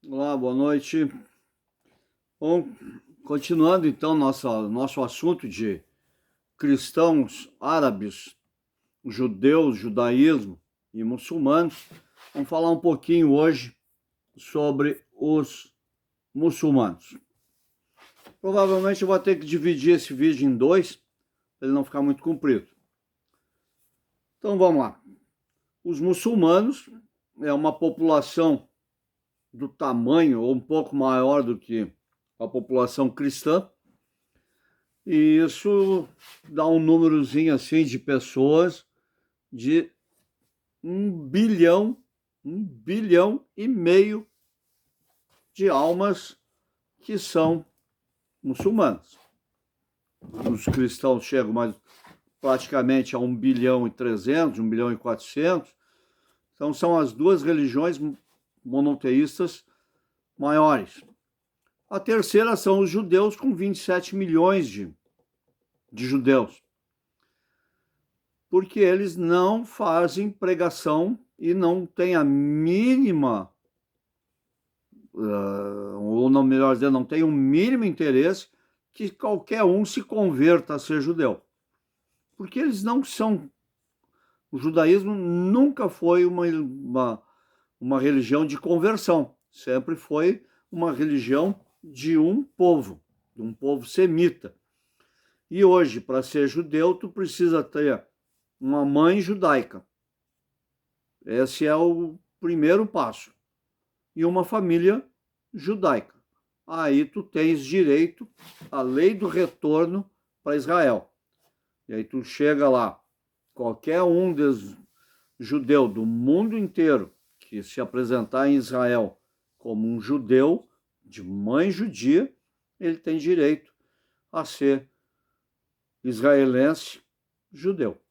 Olá, boa noite. Bom, continuando então nosso assunto de cristãos árabes, judeus, judaísmo e muçulmanos, vamos falar um pouquinho hoje sobre os muçulmanos. Provavelmente eu vou ter que dividir esse vídeo em dois, para ele não ficar muito comprido. Então vamos lá. Os muçulmanos é uma população do tamanho ou um pouco maior do que a população cristã, e isso dá um númerozinho assim de pessoas de 1,5 bilhão de almas que são muçulmanas. Os cristãos chegam mais praticamente a 1,3 bilhão, 1,4 bilhão. Então são as duas religiões monoteístas maiores. A terceira são os judeus, com 27 milhões de judeus, porque eles não fazem pregação e não têm a mínima, ou não, melhor dizendo, não tem o mínimo interesse que qualquer um se converta a ser judeu. Porque eles não são... O judaísmo nunca foi uma religião de conversão, sempre foi uma religião de um povo semita. E hoje, para ser judeu, tu precisa ter uma mãe judaica. Esse é o primeiro passo. E uma família judaica. Aí tu tens direito à lei do retorno para Israel. E aí tu chega lá, qualquer um dos judeus do mundo inteiro que se apresentar em Israel como um judeu de mãe judia, ele tem direito a ser israelense judeu.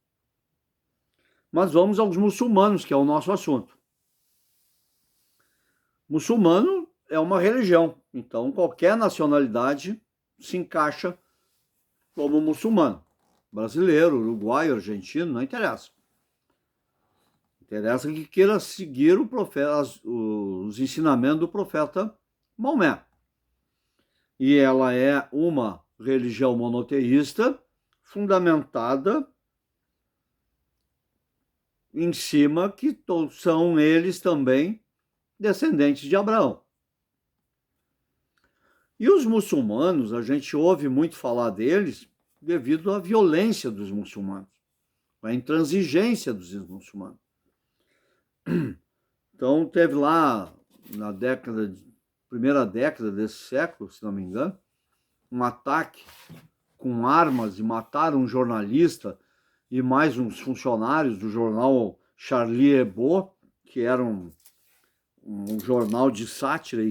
Mas vamos aos muçulmanos, que é o nosso assunto. Muçulmano é uma religião, então qualquer nacionalidade se encaixa como muçulmano. Brasileiro, uruguaio, argentino, não interessa. Interessa que queira seguir o profeta, os ensinamentos do profeta Maomé. E ela é uma religião monoteísta fundamentada em cima que são eles também descendentes de Abraão. E os muçulmanos, a gente ouve muito falar deles devido à violência dos muçulmanos, à intransigência dos muçulmanos. Então, teve lá na primeira década desse século, se não me engano, um ataque com armas e mataram um jornalista e mais uns funcionários do jornal Charlie Hebdo, que era um jornal de sátira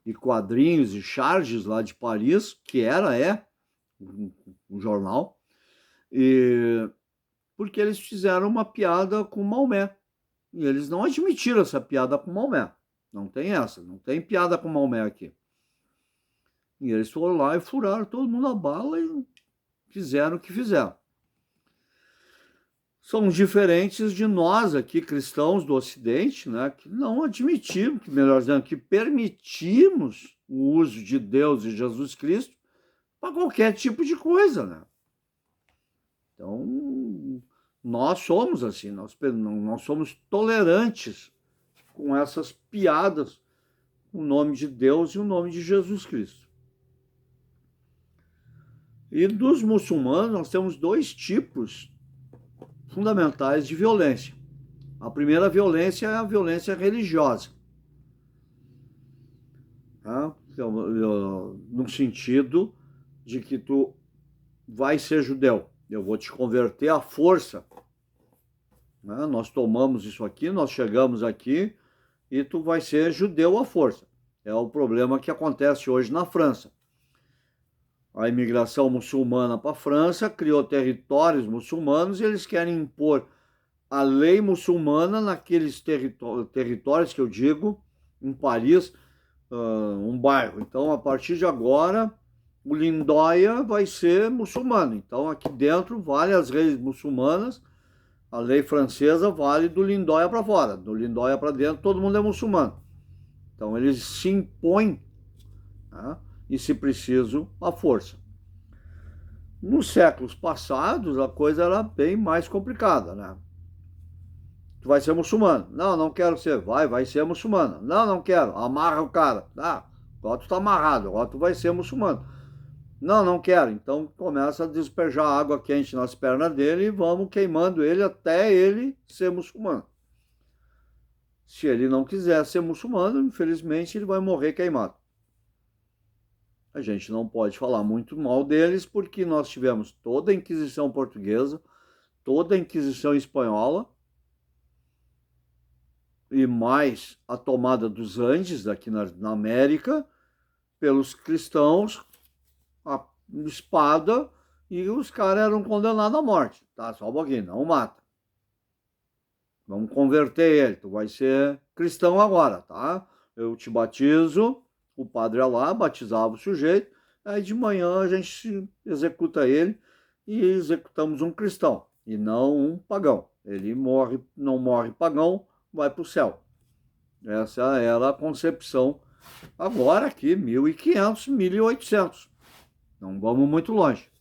e quadrinhos e charges lá de Paris, que é um jornal, porque eles fizeram uma piada com Maomé. E eles não admitiram essa piada com Maomé. Não tem essa, não tem piada com Maomé aqui. E eles foram lá e furaram todo mundo a bala e fizeram o que fizeram. São diferentes de nós aqui, cristãos do Ocidente, né, que não admitimos, melhor dizendo, que permitimos o uso de Deus e Jesus Cristo para qualquer tipo de coisa, né? Então, nós somos assim, nós somos tolerantes com essas piadas, o nome de Deus e o nome de Jesus Cristo. E dos muçulmanos, nós temos dois tipos fundamentais de violência. A primeira violência é a violência religiosa, tá? No sentido de que tu vai ser judeu, eu vou te converter à força, né? Nós tomamos isso aqui, nós chegamos aqui e tu vai ser judeu à força. É o problema que acontece hoje na França. A imigração muçulmana para a França criou territórios muçulmanos e eles querem impor a lei muçulmana naqueles territórios que eu digo, em Paris, um bairro. Então, a partir de agora, o Lindóia vai ser muçulmano. Então, aqui dentro, vale as leis muçulmanas, a lei francesa vale do Lindóia para fora. Do Lindóia para dentro, todo mundo é muçulmano. Então eles se impõem, né? E, se preciso, a força. Nos séculos passados, a coisa era bem mais complicada, né? Tu vai ser muçulmano. Não, não quero ser. Vai ser muçulmano. Não, não quero. Amarra o cara. Ah, agora tu tá amarrado, agora tu vai ser muçulmano. Não, não quero. Então começa a despejar água quente nas pernas dele e vamos queimando ele até ele ser muçulmano. Se ele não quiser ser muçulmano, infelizmente ele vai morrer queimado. A gente não pode falar muito mal deles porque nós tivemos toda a Inquisição portuguesa, toda a Inquisição espanhola e mais a tomada dos Andes aqui na América pelos cristãos, a espada, e os caras eram condenados à morte. Tá, só um pouquinho, não mata. Vamos converter ele, tu vai ser cristão agora, tá? Eu te batizo, o padre ia lá, batizava o sujeito, aí de manhã a gente executa ele e executamos um cristão, e não um pagão. Ele morre, não morre pagão, vai para o céu. Essa era a concepção. Agora aqui, 1500, 1800. Não vamos muito longe.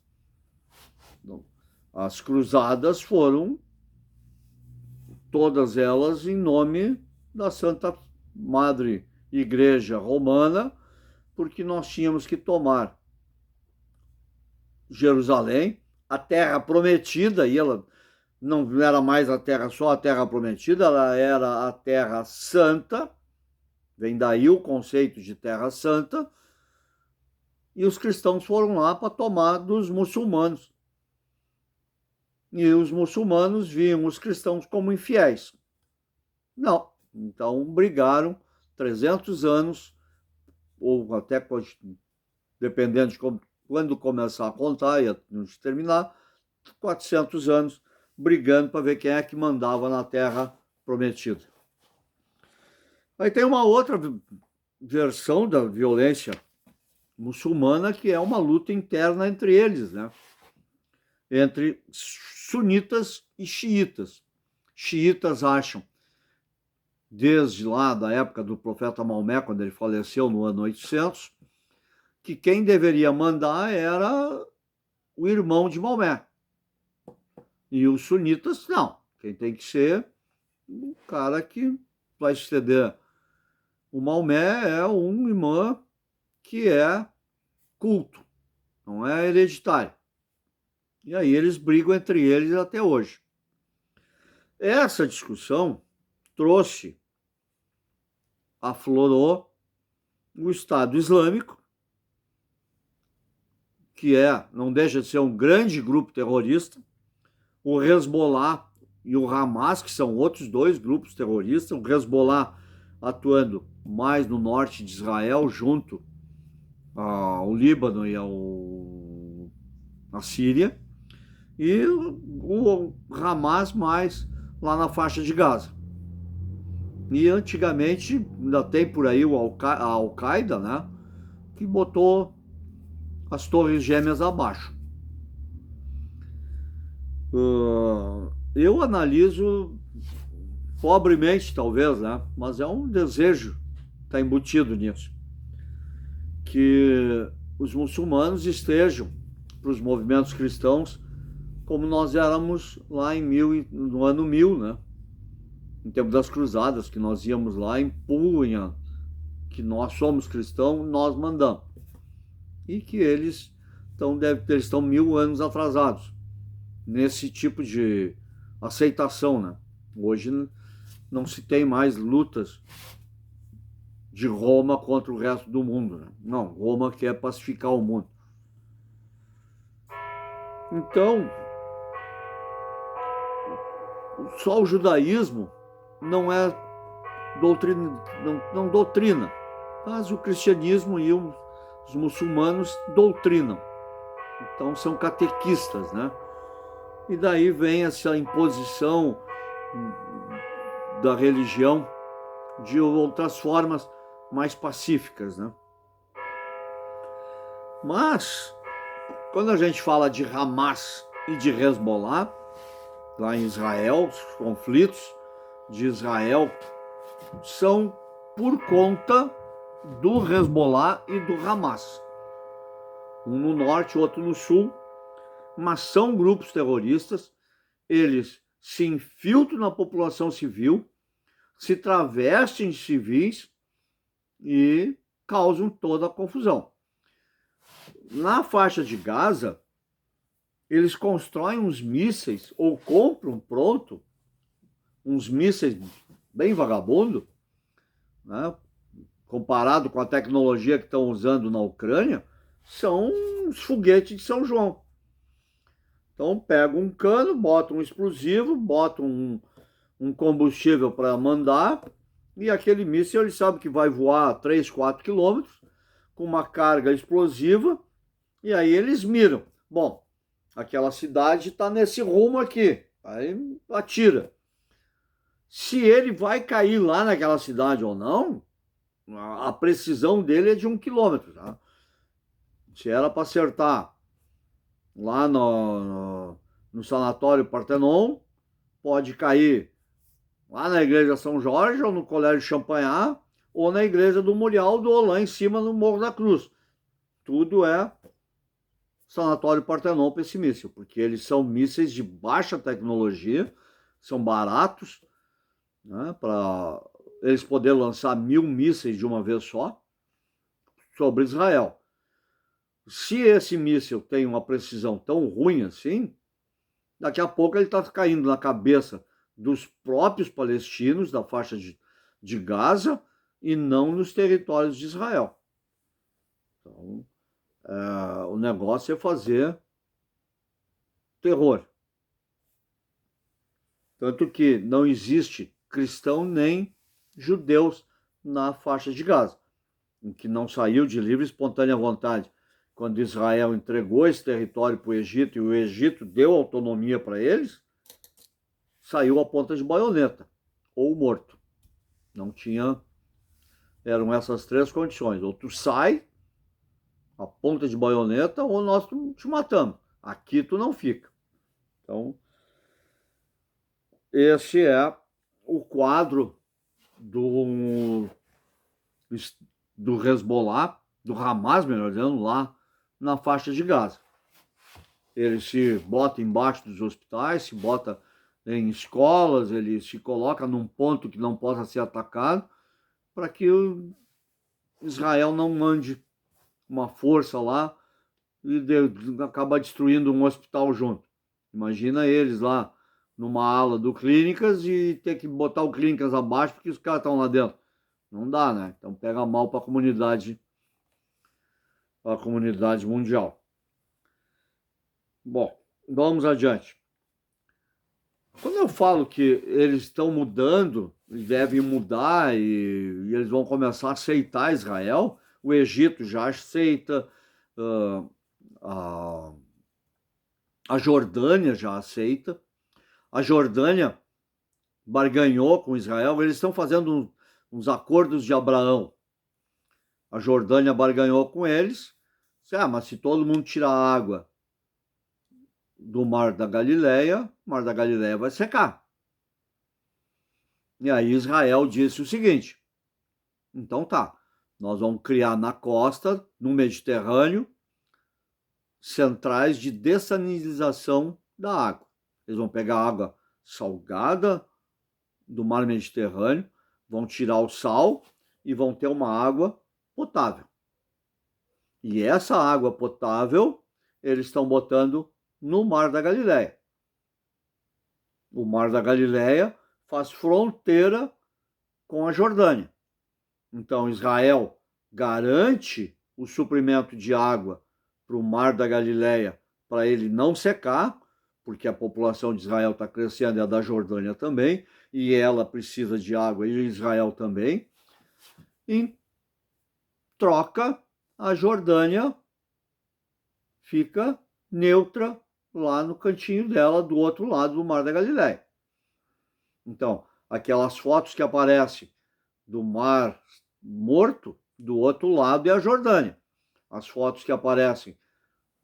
As cruzadas foram todas elas em nome da Santa Madre Igreja Romana, porque nós tínhamos que tomar Jerusalém, a terra prometida, e ela não era mais a terra, só a terra prometida, ela era a terra santa, vem daí o conceito de terra santa, e os cristãos foram lá para tomar dos muçulmanos. E os muçulmanos viam os cristãos como infiéis. Não. Então brigaram 300 anos, ou até dependendo de quando começar a contar e terminar, 400 anos brigando para ver quem é que mandava na terra prometida. Aí tem uma outra versão da violência muçulmana, que é uma luta interna entre eles, né? Entre sunitas e xiitas. Xiitas acham, desde lá da época do profeta Maomé, quando ele faleceu no ano 800, que quem deveria mandar era o irmão de Maomé. E os sunitas, não. Quem tem que ser o cara que vai suceder o Maomé é um imã que é culto, não é hereditário. E aí eles brigam entre eles até hoje. Essa discussão aflorou o Estado Islâmico, que não deixa de ser um grande grupo terrorista, o Hezbollah e o Hamas, que são outros dois grupos terroristas, o Hezbollah atuando mais no norte de Israel, junto ao Líbano e à Síria, e o Hamas mais lá na faixa de Gaza. E antigamente, ainda tem por aí a Al-Qaeda, né, que botou as torres gêmeas abaixo. Eu analiso pobremente, talvez, né, mas é um desejo que está embutido nisso, que os muçulmanos estejam para os movimentos cristãos como nós éramos lá no ano 1000, né? Em tempo das cruzadas, que nós íamos lá em punha, que nós somos cristãos, nós mandamos. E que eles estão 1000 anos atrasados nesse tipo de aceitação, né? Hoje não se tem mais lutas de Roma contra o resto do mundo, né? Não, Roma quer pacificar o mundo. Então, só o judaísmo não é doutrina, não doutrina, mas o cristianismo e os muçulmanos doutrinam. Então são catequistas, né? E daí vem essa imposição da religião de outras formas mais pacíficas, né? Mas quando a gente fala de Hamas e de Hezbollah, lá em Israel, os conflitos de Israel são por conta do Hezbollah e do Hamas. Um no norte, outro no sul, mas são grupos terroristas, eles se infiltram na população civil, se travestem de civis e causam toda a confusão. Na faixa de Gaza, eles constroem uns mísseis, ou compram pronto, uns mísseis bem vagabundo, né? Comparado com a tecnologia que estão usando na Ucrânia, são uns foguetes de São João. Então pega um cano, bota um explosivo, bota um combustível para mandar, e aquele míssil ele sabe que vai voar 3, 4 quilômetros, com uma carga explosiva, e aí eles miram. Bom, aquela cidade está nesse rumo aqui, aí atira. Se ele vai cair lá naquela cidade ou não, a precisão dele é de 1 quilômetro. Tá? Se era para acertar lá no sanatório Partenon, pode cair lá na igreja São Jorge, ou no colégio Champagnat, ou na igreja do Murialdo, ou lá em cima no Morro da Cruz. Tudo é sanatório Partenon para esse míssil, porque eles são mísseis de baixa tecnologia, são baratos, né, para eles poderem lançar 1000 mísseis de uma vez só sobre Israel. Se esse míssil tem uma precisão tão ruim assim, daqui a pouco ele está caindo na cabeça dos próprios palestinos da faixa de Gaza e não nos territórios de Israel. Então, o negócio é fazer terror. Tanto que não existe cristão nem judeus na faixa de Gaza, em que não saiu de livre e espontânea vontade. Quando Israel entregou esse território para o Egito e o Egito deu autonomia para eles, saiu a ponta de baioneta ou morto. Não tinha... Eram essas 3 condições. Ou tu sai a ponta de baioneta ou nós te matamos. Aqui tu não fica. Então, esse é o quadro do Hezbollah, do Hamas, melhor dizendo, lá na faixa de Gaza. Ele se bota embaixo dos hospitais, se bota em escolas, ele se coloca num ponto que não possa ser atacado, para que Israel não mande uma força lá e acaba destruindo um hospital junto. Imagina eles lá numa ala do Clínicas e ter que botar o Clínicas abaixo porque os caras estão lá dentro. Não dá, né? Então pega mal para a comunidade mundial. Bom, vamos adiante. Quando eu falo que eles estão mudando, eles devem mudar e eles vão começar a aceitar Israel, o Egito já aceita, a Jordânia já aceita. A Jordânia barganhou com Israel, eles estão fazendo uns acordos de Abraão. A Jordânia barganhou com eles, mas se todo mundo tirar a água do Mar da Galileia, o Mar da Galileia vai secar. E aí Israel disse o seguinte, então tá, nós vamos criar na costa, no Mediterrâneo, centrais de dessalinização da água. Eles vão pegar a água salgada do mar Mediterrâneo, vão tirar o sal e vão ter uma água potável. E essa água potável eles estão botando no Mar da Galileia. O Mar da Galileia faz fronteira com a Jordânia. Então Israel garante o suprimento de água para o Mar da Galileia, para ele não secar, porque a população de Israel está crescendo e a da Jordânia também, e ela precisa de água, e Israel também. Em troca, a Jordânia fica neutra lá no cantinho dela, do outro lado do Mar da Galileia. Então, aquelas fotos que aparecem do Mar Morto, do outro lado é a Jordânia. As fotos que aparecem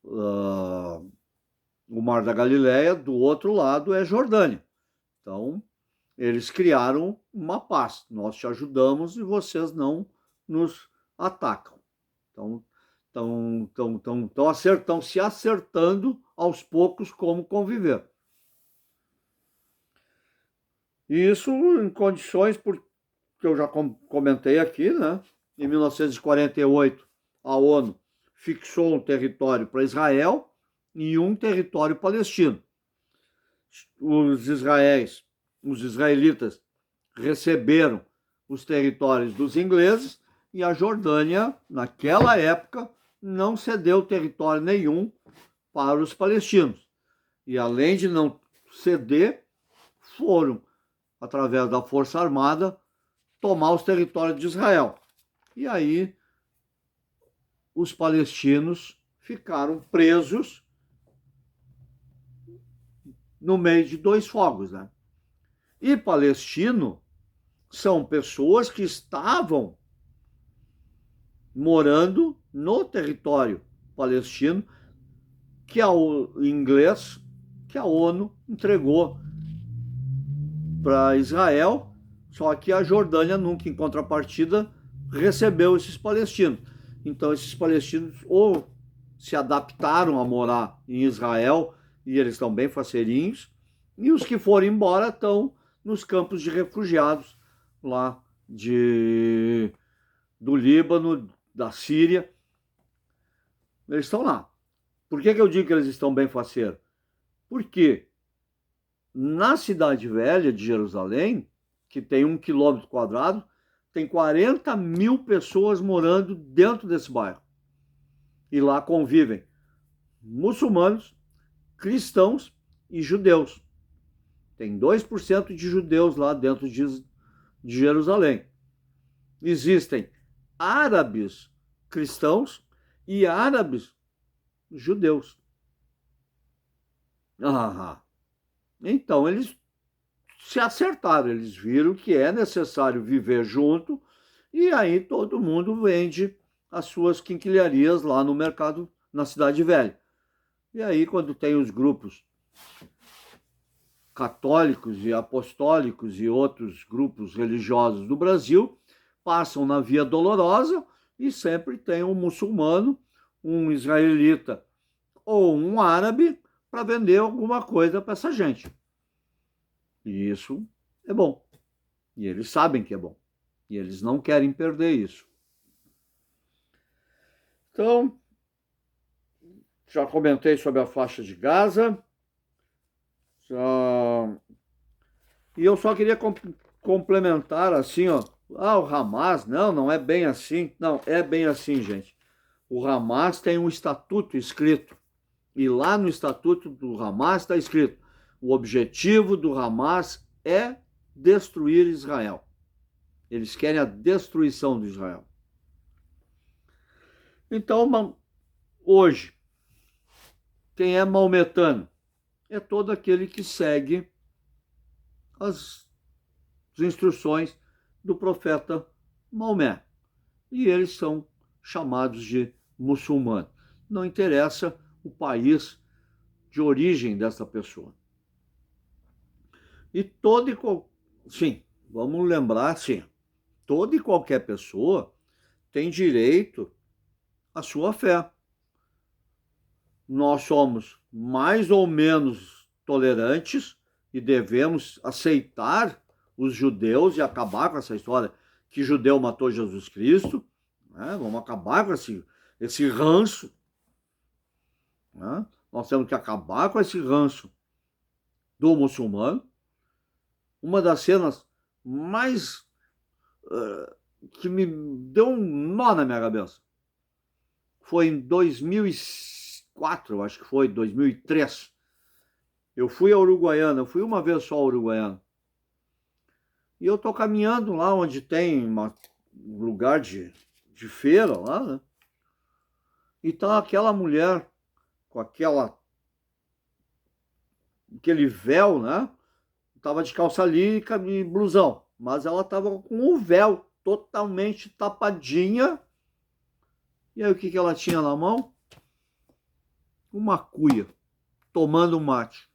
o Mar da Galileia, do outro lado é a Jordânia. Então, Eles criaram uma paz. Nós te ajudamos e vocês não nos atacam. Então, estão se acertando aos poucos como conviver. E isso em condições, porque eu já comentei aqui, né? Em 1948, a ONU fixou um território para Israel e um território palestino. Os israelitas receberam os territórios dos ingleses e a Jordânia, naquela época, não cedeu território nenhum para os palestinos. E além de não ceder, foram, através da Força Armada, tomar os territórios de Israel. E aí os palestinos ficaram presos no meio de dois fogos, né? E palestino são pessoas que estavam morando no território palestino que a ONU entregou para Israel, só que a Jordânia nunca, em contrapartida, recebeu esses palestinos. Então, esses palestinos ou se adaptaram a morar em Israel, e eles estão bem faceirinhos, e os que foram embora estão nos campos de refugiados lá do Líbano, da Síria. Eles estão lá. Por que eu digo que eles estão bem faceiros? Porque na cidade velha de Jerusalém, que tem 1 quilômetro quadrado, tem 40 mil pessoas morando dentro desse bairro. E lá convivem muçulmanos, cristãos e judeus. Tem 2% de judeus lá dentro de Jerusalém. Existem árabes cristãos e árabes judeus. Então eles se acertaram, eles viram que é necessário viver junto e aí todo mundo vende as suas quinquilharias lá no mercado, na Cidade Velha. E aí quando tem os grupos católicos e apostólicos e outros grupos religiosos do Brasil, passam na Via Dolorosa e sempre tem um muçulmano, um israelita ou um árabe para vender alguma coisa para essa gente. E isso é bom. E eles sabem que é bom. E eles não querem perder isso. Então, já comentei sobre a faixa de Gaza. E eu só queria complementar assim, ó. O Hamas, não é bem assim. Não, é bem assim, gente. O Hamas tem um estatuto escrito. E lá no estatuto do Hamas está escrito: o objetivo do Hamas é destruir Israel. Eles querem a destruição de Israel. Então, hoje, quem é maometano? É todo aquele que segue as instruções do profeta Maomé. E eles são chamados de muçulmanos. Não interessa o país de origem dessa pessoa. E sim, vamos lembrar, sim, toda e qualquer pessoa tem direito à sua fé. Nós somos mais ou menos tolerantes e devemos aceitar os judeus e acabar com essa história que judeu matou Jesus Cristo. Né? Vamos acabar com esse ranço. Né? Nós temos que acabar com esse ranço do muçulmano. Uma das cenas mais que me deu um nó na minha cabeça foi em 2004, eu acho que foi, 2003. Eu fui a Uruguaiana, eu fui uma vez só a Uruguaiana. E eu tô caminhando lá onde tem um lugar de feira lá, né? E tá aquela mulher com aquele véu, né? Tava de calça ali e blusão, mas ela tava com o véu totalmente tapadinha. E aí o que ela tinha na mão? Uma cuia, tomando um mate.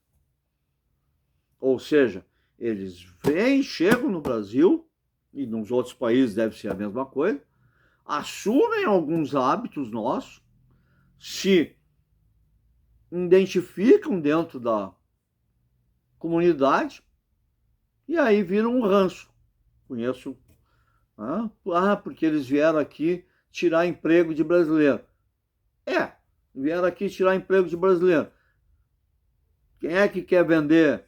Ou seja, Eles vêm, chegam no Brasil, e nos outros países deve ser a mesma coisa, assumem alguns hábitos nossos, se identificam dentro da comunidade, e aí vira um ranço. Conheço, porque eles vieram aqui tirar emprego de brasileiro. Vieram aqui tirar emprego de brasileiro. Quem é que quer vender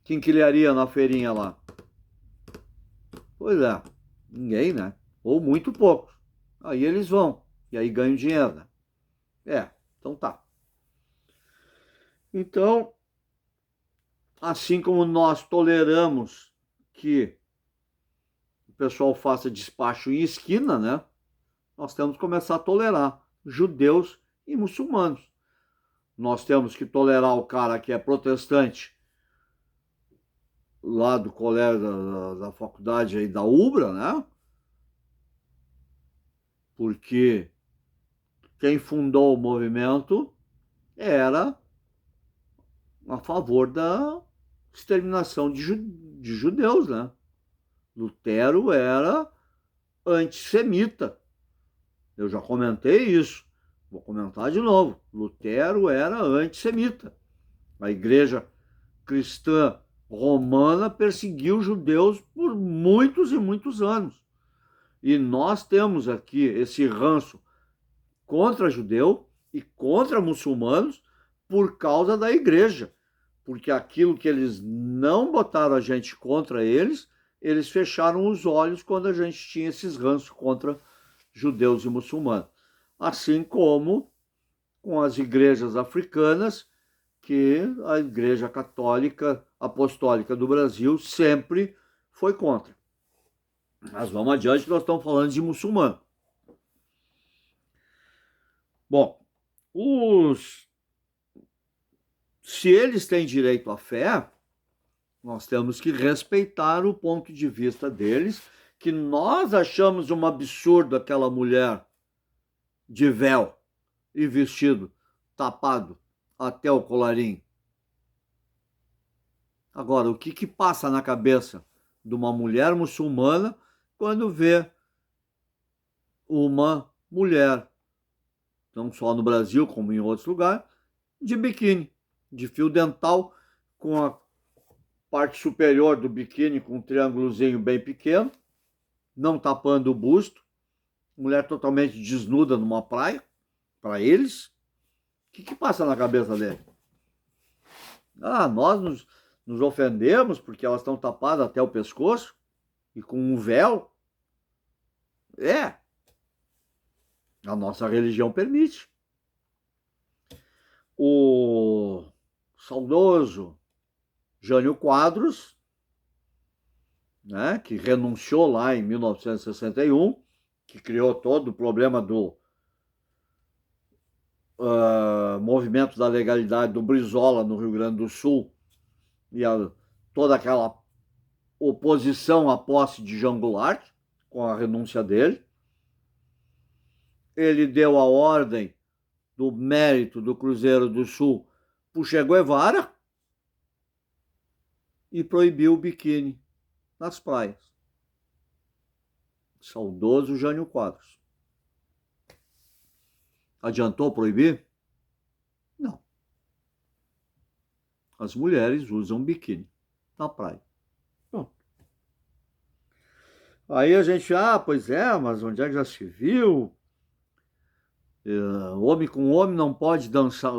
quinquilharia na feirinha lá? Pois é, ninguém, né? Ou muito poucos. Aí eles vão, e aí ganham dinheiro, né? Então tá. Então, assim como nós toleramos que o pessoal faça despacho em esquina, né? Nós temos que começar a tolerar judeus e muçulmanos. Nós temos que tolerar o cara que é protestante lá do colégio da faculdade aí da UBRA, né? Porque quem fundou o movimento era a favor da exterminação de judeus, né? Lutero era antissemita. Eu já comentei isso. Vou comentar de novo. Lutero era antissemita. A igreja cristã romana perseguiu judeus por muitos e muitos anos. E nós temos aqui esse ranço contra judeu e contra muçulmanos por causa da igreja. Porque aquilo que eles não botaram a gente contra eles, eles fecharam os olhos quando a gente tinha esses ranços contra judeus e muçulmanos. Assim como com as igrejas africanas, que a Igreja Católica Apostólica do Brasil sempre foi contra. Mas vamos adiante, nós estamos falando de muçulmano. Bom, se eles têm direito à fé, nós temos que respeitar o ponto de vista deles, que nós achamos um absurdo aquela mulher de véu e vestido tapado até o colarinho. Agora, o que passa na cabeça de uma mulher muçulmana quando vê uma mulher, não só no Brasil como em outros lugares, de biquíni, de fio dental, com a parte superior do biquíni com um triângulozinho bem pequeno, não tapando o busto, mulher totalmente desnuda numa praia, para eles? O que passa na cabeça dele? Nós nos ofendemos porque elas estão tapadas até o pescoço e com um véu? A nossa religião permite. O saudoso Jânio Quadros, né, que renunciou lá em 1961, que criou todo o problema do movimento da legalidade do Brizola no Rio Grande do Sul e toda aquela oposição à posse de João Goulart, com a renúncia dele. Ele deu a ordem do mérito do Cruzeiro do Sul para o Che Guevara e proibiu o biquíni nas praias. Saudoso Jânio Quadros. Adiantou proibir? Não. As mulheres usam biquíni na praia. Bom. Aí a gente, pois é, mas onde é que já se viu? Homem com homem não pode dançar,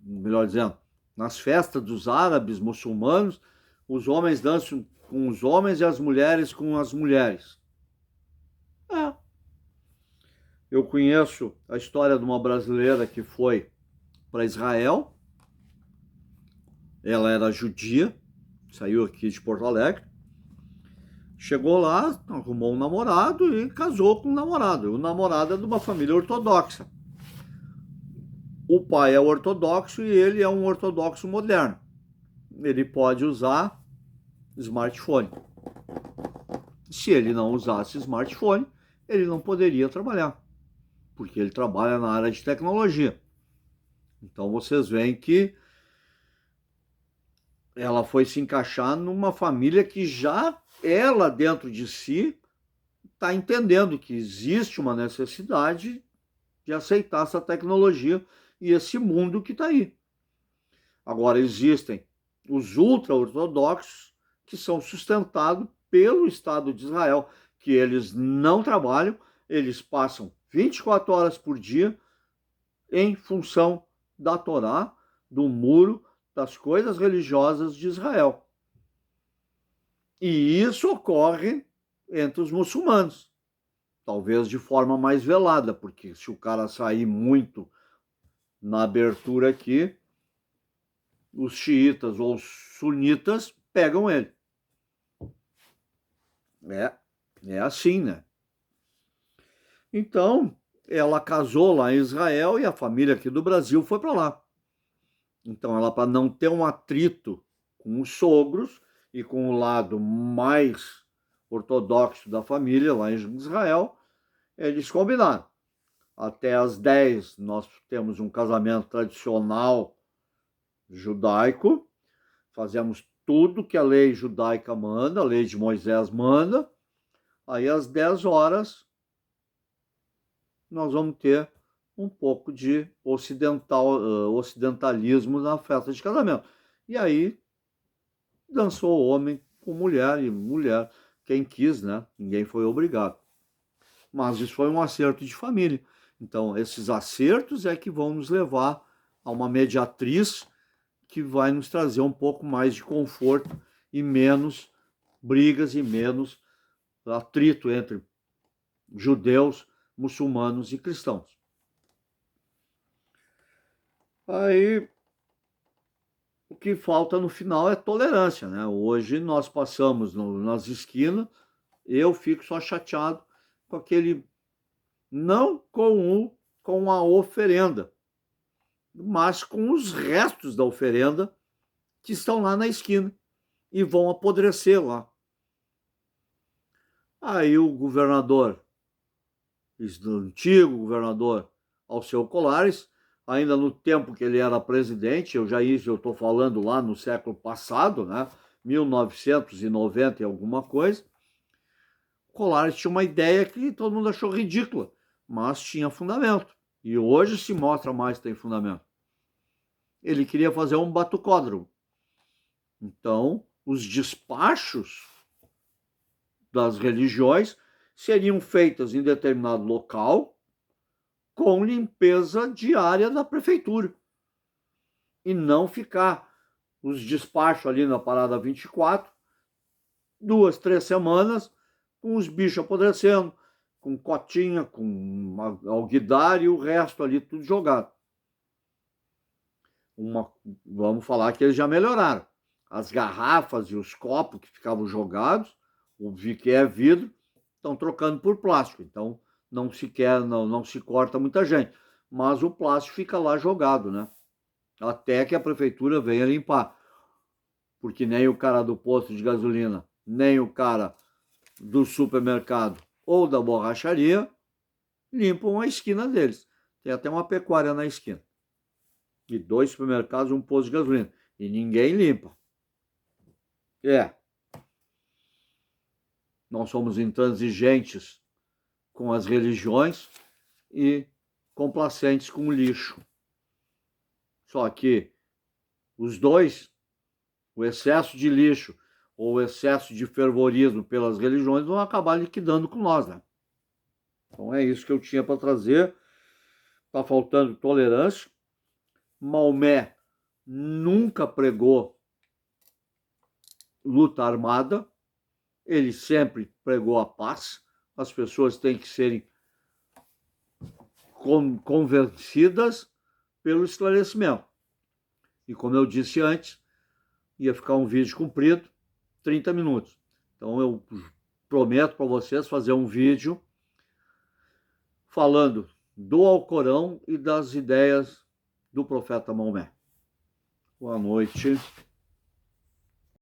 melhor dizendo, nas festas dos árabes, muçulmanos, os homens dançam com os homens e as mulheres com as mulheres. Eu conheço a história de uma brasileira que foi para Israel. Ela era judia, saiu aqui de Porto Alegre. Chegou lá, arrumou um namorado e casou com um namorado. O namorado é de uma família ortodoxa. O pai é ortodoxo e ele é um ortodoxo moderno. Ele pode usar smartphone. Se ele não usasse smartphone, ele não poderia trabalhar, porque ele trabalha na área de tecnologia. Então vocês veem que ela foi se encaixar numa família que já ela dentro de si está entendendo que existe uma necessidade de aceitar essa tecnologia e esse mundo que está aí. Agora, existem os ultra-ortodoxos que são sustentados pelo Estado de Israel, que eles não trabalham, eles passam 24 horas por dia em função da Torá, do muro, das coisas religiosas de Israel. E isso ocorre entre os muçulmanos, talvez de forma mais velada, porque se o cara sair muito na abertura aqui, os xiitas ou os sunitas pegam ele. É assim, né? Então, ela casou lá em Israel e a família aqui do Brasil foi para lá. Então, ela, para não ter um atrito com os sogros e com o lado mais ortodoxo da família lá em Israel, eles combinaram. Até às 10 nós temos um casamento tradicional judaico, fazemos tudo que a lei judaica manda, a lei de Moisés manda. Aí às 10 horas nós vamos ter um pouco de ocidentalismo na festa de casamento. E aí dançou homem com mulher e mulher, quem quis, né? Ninguém foi obrigado. Mas isso foi um acerto de família. Então, esses acertos é que vão nos levar a uma mediatriz que vai nos trazer um pouco mais de conforto e menos brigas e menos atrito entre judeus, muçulmanos e cristãos. Aí, o que falta no final é tolerância, né? Hoje nós passamos nas esquinas, eu fico só chateado com aquele, não com a oferenda, mas com os restos da oferenda que estão lá na esquina e vão apodrecer lá. Aí o governador, o antigo governador Alceu Colares, ainda no tempo que ele era presidente, eu estou falando lá no século passado, né, 1990 e alguma coisa, Colares tinha uma ideia que todo mundo achou ridícula, mas tinha fundamento. E hoje se mostra mais que tem fundamento. Ele queria fazer um batucódromo. Então, os despachos das religiões seriam feitas em determinado local com limpeza diária da prefeitura. E não ficar os despachos ali na parada 24, 2, 3 semanas, com os bichos apodrecendo, com cotinha, com alguidar e o resto ali tudo jogado. Vamos falar que eles já melhoraram. As garrafas e os copos que ficavam jogados, o que é vidro, estão trocando por plástico. Então não se corta muita gente. Mas o plástico fica lá jogado, né? Até que a prefeitura venha limpar. Porque nem o cara do posto de gasolina, nem o cara do supermercado ou da borracharia limpam a esquina deles. Tem até uma pecuária na esquina. E 2 supermercados e um posto de gasolina. E ninguém limpa. Nós somos intransigentes com as religiões e complacentes com o lixo. Só que os dois, o excesso de lixo ou o excesso de fervorismo pelas religiões, vão acabar liquidando com nós, né? Então é isso que eu tinha para trazer. Está faltando tolerância. Maomé nunca pregou luta armada. Ele sempre pregou a paz. As pessoas têm que serem convencidas pelo esclarecimento. E como eu disse antes, ia ficar um vídeo comprido, 30 minutos. Então eu prometo para vocês fazer um vídeo falando do Alcorão e das ideias do profeta Maomé. Boa noite.